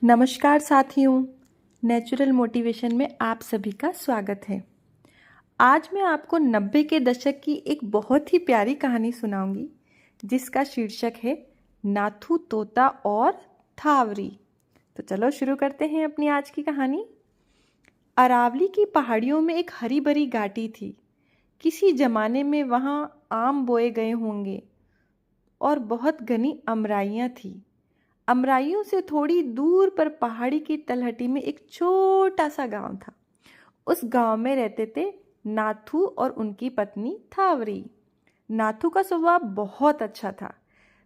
नमस्कार साथियों, natural motivation में आप सभी का स्वागत है। आज मैं आपको 90 के दशक की एक बहुत ही प्यारी कहानी सुनाऊंगी जिसका शीर्षक है नाथू, तोता और थावरी। तो चलो शुरू करते हैं अपनी आज की कहानी। अरावली की पहाड़ियों में एक हरी भरी घाटी थी। किसी जमाने में वहाँ आम बोए गए होंगे और बहुत घनी अमराइयाँ थी। अमराइयों से थोड़ी दूर पर पहाड़ी की तलहटी में एक छोटा सा गांव था। उस गांव में रहते थे नाथू और उनकी पत्नी थावरी। नाथू का स्वभाव बहुत अच्छा था।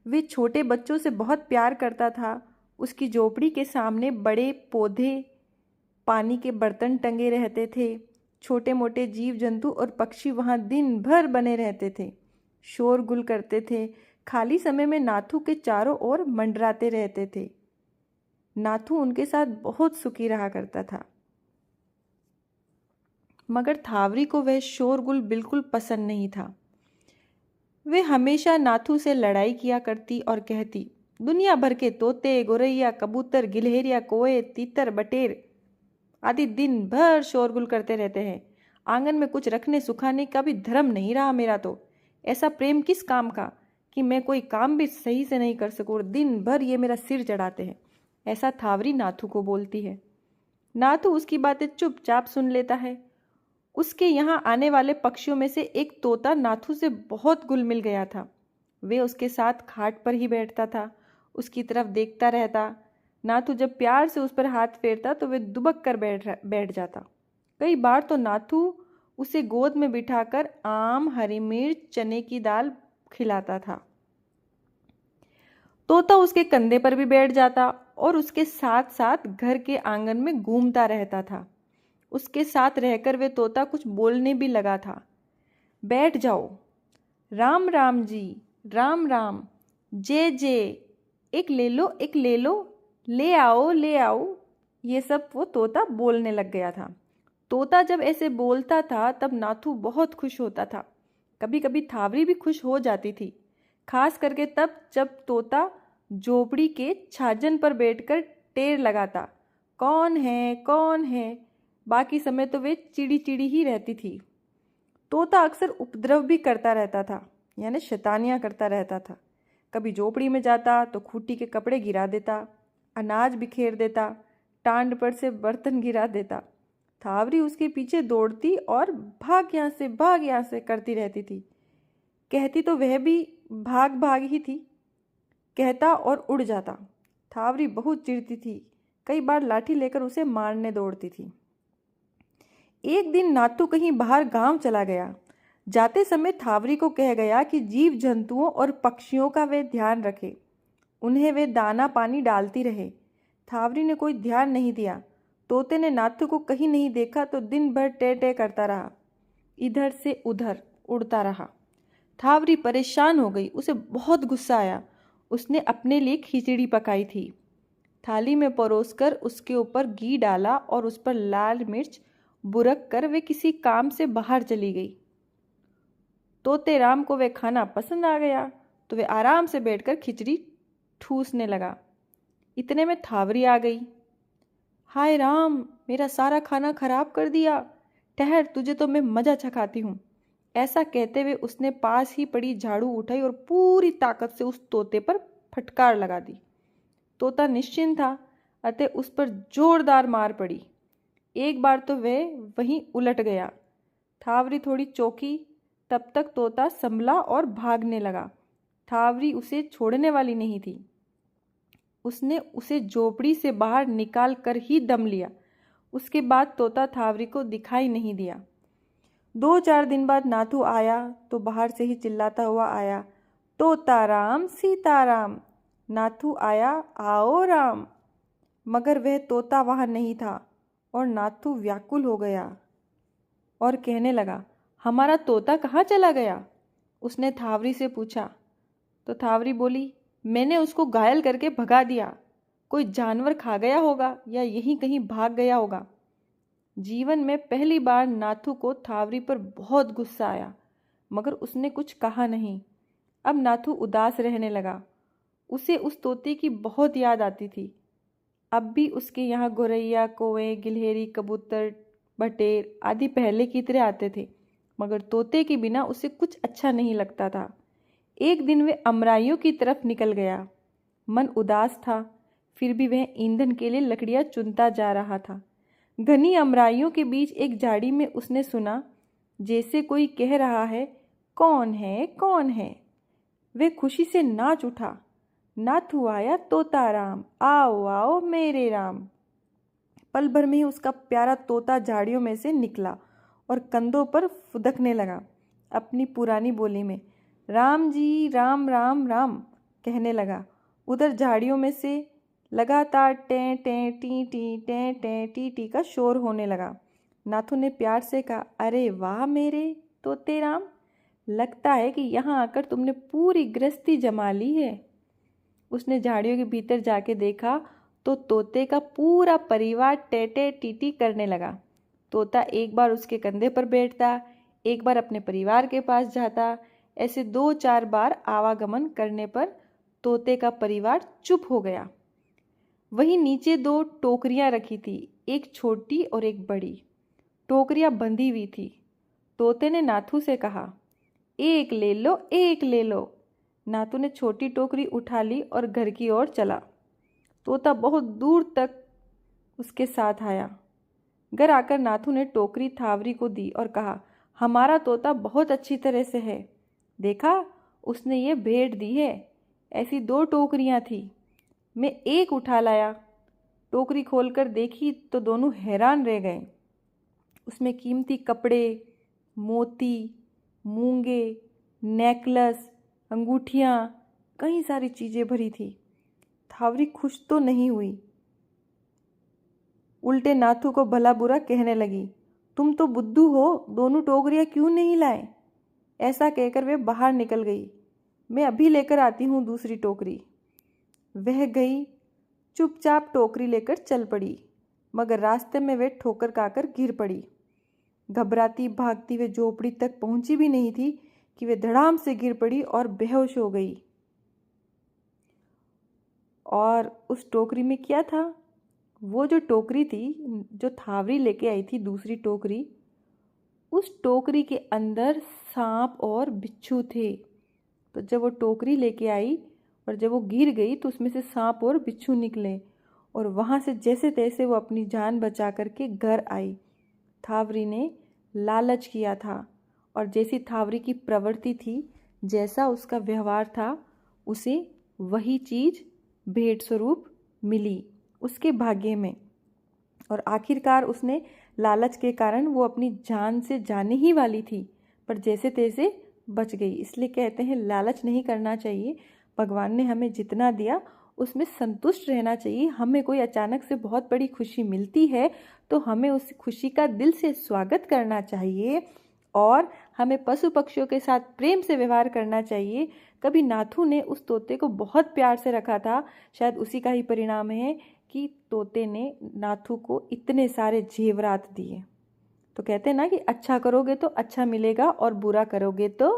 वे छोटे बच्चों से बहुत प्यार करता था। उसकी झोपड़ी के सामने बड़े पौधे, पानी के बर्तन टंगे रहते थे। छोटे मोटे जीव जंतु और पक्षी वहां दिन भर बने रहते थे, शोरगुल करते थे। खाली समय में नाथू के चारों ओर मंडराते रहते थे। नाथू उनके साथ बहुत सुखी रहा करता था, मगर थावरी को वह शोरगुल बिल्कुल पसंद नहीं था। वे हमेशा नाथू से लड़ाई किया करती और कहती, दुनिया भर के तोते, गोरैया, कबूतर, गिलहरिया, कोए, तीतर, बटेर आदि दिन भर शोरगुल करते रहते हैं। आंगन में कुछ रखने सुखाने का भी धर्म नहीं रहा मेरा तो। ऐसा प्रेम किस काम का कि मैं कोई काम भी सही से नहीं कर सकूं और दिन भर ये मेरा सिर चढ़ाते हैं। ऐसा थावरी नाथू को बोलती है। नाथू उसकी बातें चुपचाप सुन लेता है। उसके यहाँ आने वाले पक्षियों में से एक तोता नाथू से बहुत घुल मिल गया था। वे उसके साथ खाट पर ही बैठता था, उसकी तरफ देखता रहता। नाथू जब प्यार से उस पर हाथ फेरता तो वे दुबक कर बैठ जाता। कई बार तो नाथू उसे गोद में बिठाकर आम, हरी मिर्च, चने की दाल खिलाता था। तोता उसके कंधे पर भी बैठ जाता और उसके साथ साथ घर के आंगन में घूमता रहता था। उसके साथ रहकर वे तोता कुछ बोलने भी लगा था। बैठ जाओ, राम राम जी, राम राम, जे जे, एक ले लो, एक ले लो, ले आओ, ले आओ। ये सब वो तोता बोलने लग गया था। तोता जब ऐसे बोलता था तब नाथू बहुत खुश होता था। कभी कभी थावरी भी खुश हो जाती थी, खास करके तब जब तोता झोपड़ी के छाजन पर बैठकर टेर लगाता, कौन है, कौन है। बाकी समय तो वे चिड़ी चिड़ी ही रहती थी। तोता अक्सर उपद्रव भी करता रहता था, यानी शैतानियाँ करता रहता था। कभी झोपड़ी में जाता तो खूंटी के कपड़े गिरा देता, अनाज बिखेर देता, टांड पर से बर्तन गिरा देता। थावरी उसके पीछे दौड़ती और भाग यहाँ से, भाग यहाँ से करती रहती थी। कहती तो वह भी भाग भाग ही थी, कहता और उड़ जाता। थावरी बहुत चिढ़ती थी, कई बार लाठी लेकर उसे मारने दौड़ती थी। एक दिन नाथू कहीं बाहर गांव चला गया। जाते समय थावरी को कह गया कि जीव जंतुओं और पक्षियों का वे ध्यान रखे, उन्हें वे दाना पानी डालती रहे। थावरी ने कोई ध्यान नहीं दिया। तोते ने नाथू को कहीं नहीं देखा तो दिन भर टे टे करता रहा, इधर से उधर उड़ता रहा। थावरी परेशान हो गई, उसे बहुत गुस्सा आया। उसने अपने लिए खिचड़ी पकाई थी। थाली में परोसकर उसके ऊपर घी डाला और उस पर लाल मिर्च बुरक कर वे किसी काम से बाहर चली गई। तोते राम को वे खाना पसंद आ गया तो वे आराम से बैठकर खिचड़ी ठूसने लगा। इतने में थावरी आ गई। हाय राम, मेरा सारा खाना खराब कर दिया। ठहर, तुझे तो मैं मजा चखाती हूँ। ऐसा कहते हुए उसने पास ही पड़ी झाड़ू उठाई और पूरी ताकत से उस तोते पर फटकार लगा दी। तोता निश्चिंत था, अतः उस पर जोरदार मार पड़ी। एक बार तो वह वहीं उलट गया। थावरी थोड़ी चौंकी, तब तक तोता संभला और भागने लगा। थावरी उसे छोड़ने वाली नहीं थी। उसने उसे झोपड़ी से बाहर निकाल कर ही दम लिया। उसके बाद तोता थावरी को दिखाई नहीं दिया। 2-4 दिन बाद नाथू आया तो बाहर से ही चिल्लाता हुआ आया, तोताराम, सीताराम। नाथू आया, आओ राम। मगर वह तोता वहां नहीं था और नाथू व्याकुल हो गया और कहने लगा, हमारा तोता कहाँ चला गया? उसने थावरी से पूछा। तो थावरी बोली, मैंने उसको घायल करके भगा दिया। कोई जानवर खा गया होगा या यहीं कहीं भाग गया होगा। जीवन में पहली बार नाथू को थावरी पर बहुत गुस्सा आया, मगर उसने कुछ कहा नहीं। अब नाथू उदास रहने लगा। उसे उस तोते की बहुत याद आती थी। अब भी उसके यहाँ गौरैया, कौवे, गिलहरी, कबूतर, बटेर आदि पहले की तरह आते थे, मगर तोते के बिना उसे कुछ अच्छा नहीं लगता था। एक दिन वे अमराइयों की तरफ निकल गया। मन उदास था, फिर भी वह ईंधन के लिए लकड़ियां चुनता जा रहा था। घनी अमराइयों के बीच एक झाड़ी में उसने सुना जैसे कोई कह रहा है, कौन है, कौन है। वे खुशी से नाच उठा। नाथू आया तोता राम, आओ आओ मेरे राम। पल भर में ही उसका प्यारा तोता झाड़ियों में से निकला और कंधों पर फुदकने लगा। अपनी पुरानी बोली में राम जी, राम राम राम कहने लगा। उधर झाड़ियों में से लगातार टें टें टी टी टें टें टी टी का शोर होने लगा। नाथू ने प्यार से कहा, अरे वाह मेरे तोते राम, लगता है कि यहाँ आकर तुमने पूरी गृहस्थी जमा ली है। उसने झाड़ियों के भीतर जाके देखा तो तोते का पूरा परिवार टेटे टीटी करने लगा। तोता एक बार उसके कंधे पर बैठता, एक बार अपने परिवार के पास जाता। ऐसे 2-4 बार आवागमन करने पर तोते का परिवार चुप हो गया। वहीं नीचे 2 टोकरियां रखी थी, एक छोटी और एक बड़ी। टोकरियां बंधी हुई थी। तोते ने नाथू से कहा, एक ले लो, एक ले लो। नाथू ने छोटी टोकरी उठा ली और घर की ओर चला। तोता बहुत दूर तक उसके साथ आया। घर आकर नाथू ने टोकरी थावरी को दी और कहा, हमारा तोता बहुत अच्छी तरह से है, देखा उसने ये भेंट दी है। ऐसी 2 टोकरियां थी, मैं एक उठा लाया। टोकरी खोलकर देखी तो दोनों हैरान रह गए। उसमें कीमती कपड़े, मोती, मूंगे, नेकलेस, अंगूठियाँ, कई सारी चीज़ें भरी थी। थावरी खुश तो नहीं हुई, उल्टे नाथू को भला बुरा कहने लगी, तुम तो बुद्धू हो, दोनों टोकरियां क्यों नहीं लाए। ऐसा कहकर वे बाहर निकल गई। मैं अभी लेकर आती हूँ दूसरी टोकरी। वह गई, चुपचाप टोकरी लेकर चल पड़ी, मगर रास्ते में वे ठोकर खाकर गिर पड़ी। घबराती भागती वे झोपड़ी तक पहुंची भी नहीं थी कि वे धड़ाम से गिर पड़ी और बेहोश हो गई। और उस टोकरी में क्या था? वो जो टोकरी थी, जो थावरी लेके आई थी दूसरी टोकरी, उस टोकरी के अंदर सांप और बिच्छू थे। तो जब वो टोकरी लेके आई और जब वो गिर गई तो उसमें से सांप और बिच्छू निकले और वहाँ से जैसे तैसे वो अपनी जान बचा करके घर आई। थावरी ने लालच किया था और जैसी थावरी की प्रवृत्ति थी, जैसा उसका व्यवहार था, उसे वही चीज़ भेंट स्वरूप मिली उसके भाग्य में। और आखिरकार उसने लालच के कारण वो अपनी जान से जाने ही वाली थी, पर जैसे तैसे बच गई। इसलिए कहते हैं लालच नहीं करना चाहिए। भगवान ने हमें जितना दिया उसमें संतुष्ट रहना चाहिए। हमें कोई अचानक से बहुत बड़ी खुशी मिलती है तो हमें उस खुशी का दिल से स्वागत करना चाहिए और हमें पशु पक्षियों के साथ प्रेम से व्यवहार करना चाहिए। कभी नाथू ने उस तोते को बहुत प्यार से रखा था, शायद उसी का ही परिणाम है कि तोते ने नाथू को इतने सारे जेवरात दिए। तो कहते हैं ना कि अच्छा करोगे तो अच्छा मिलेगा और बुरा करोगे तो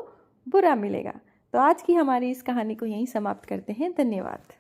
बुरा मिलेगा। तो आज की हमारी इस कहानी को यहीं समाप्त करते हैं। धन्यवाद।